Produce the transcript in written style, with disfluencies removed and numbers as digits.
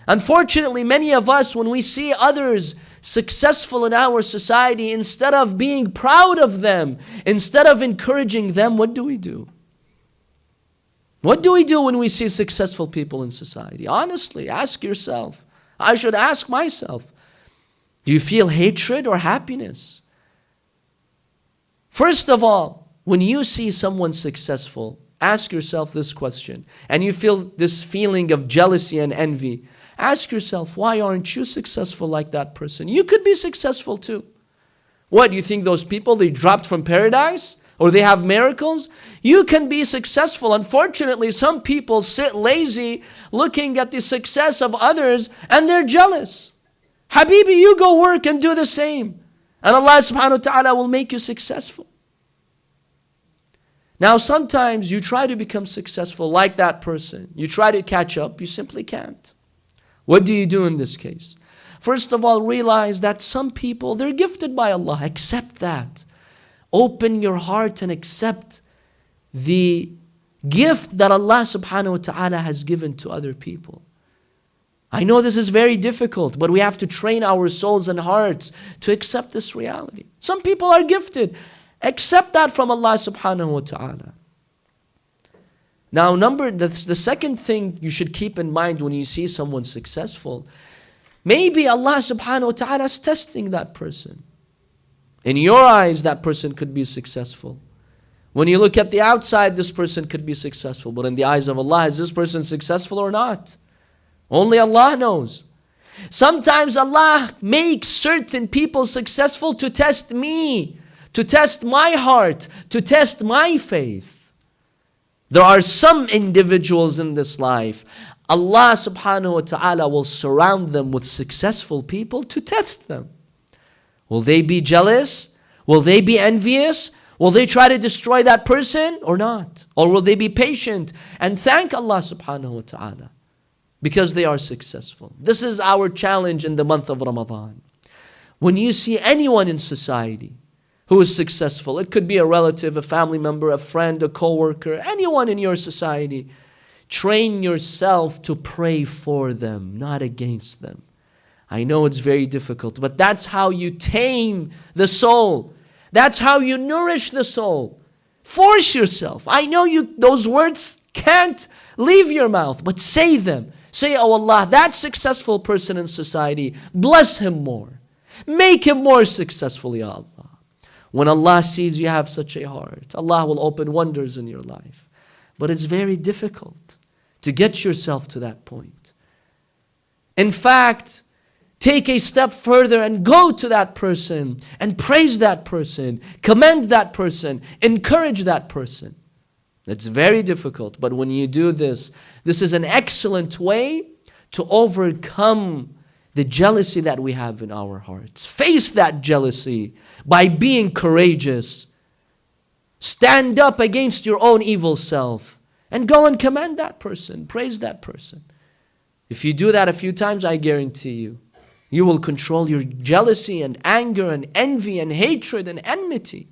Unfortunately, many of us, when we see others successful in our society, instead of being proud of them, instead of encouraging them, what do we do? What do we do when we see successful people in society? Honestly, ask yourself. I should ask myself. Do you feel hatred or happiness? First of all, when you see someone successful, ask yourself this question, and you feel this feeling of jealousy and envy. Ask yourself, why aren't you successful like that person? You could be successful too. What, you think those people, they dropped from paradise? Or they have miracles? You can be successful. Unfortunately, some people sit lazy looking at the success of others and they're jealous. Habibi, you go work and do the same. And Allah subhanahu wa ta'ala will make you successful. Now sometimes you try to become successful like that person. You try to catch up, you simply can't. What do you do in this case? First of all, realize that some people, they're gifted by Allah. Accept that. Open your heart and accept the gift that Allah subhanahu wa ta'ala has given to other people. I know this is very difficult, but we have to train our souls and hearts to accept this reality. Some people are gifted. Accept that from Allah subhanahu wa ta'ala. Now, the second thing you should keep in mind when you see someone successful, maybe Allah subhanahu wa ta'ala is testing that person. In your eyes, that person could be successful. When you look at the outside, this person could be successful. But in the eyes of Allah, is this person successful or not? Only Allah knows. Sometimes Allah makes certain people successful to test me, to test my heart, to test my faith. There are some individuals in this life, Allah subhanahu wa ta'ala will surround them with successful people to test them. Will they be jealous? Will they be envious? Will they try to destroy that person or not? Or will they be patient and thank Allah subhanahu wa ta'ala because they are successful? This is our challenge in the month of Ramadan. When you see anyone in society who is successful, it could be a relative, a family member, a friend, a co-worker, anyone in your society, train yourself to pray for them, not against them. I know it's very difficult, but that's how you tame the soul. That's how you nourish the soul. Force yourself. I know those words can't leave your mouth, but say them. Say, oh Allah, that successful person in society, bless him more. Make him more successful, Ya Allah. When Allah sees you have such a heart, Allah will open wonders in your life. But it's very difficult to get yourself to that point. In fact, take a step further and go to that person and praise that person, commend that person, encourage that person. It's very difficult, but when you do this, this is an excellent way to overcome the jealousy that we have in our hearts. Face that jealousy by being courageous. Stand up against your own evil self and go and commend that person, praise that person. If you do that a few times, I guarantee you, you will control your jealousy and anger and envy and hatred and enmity.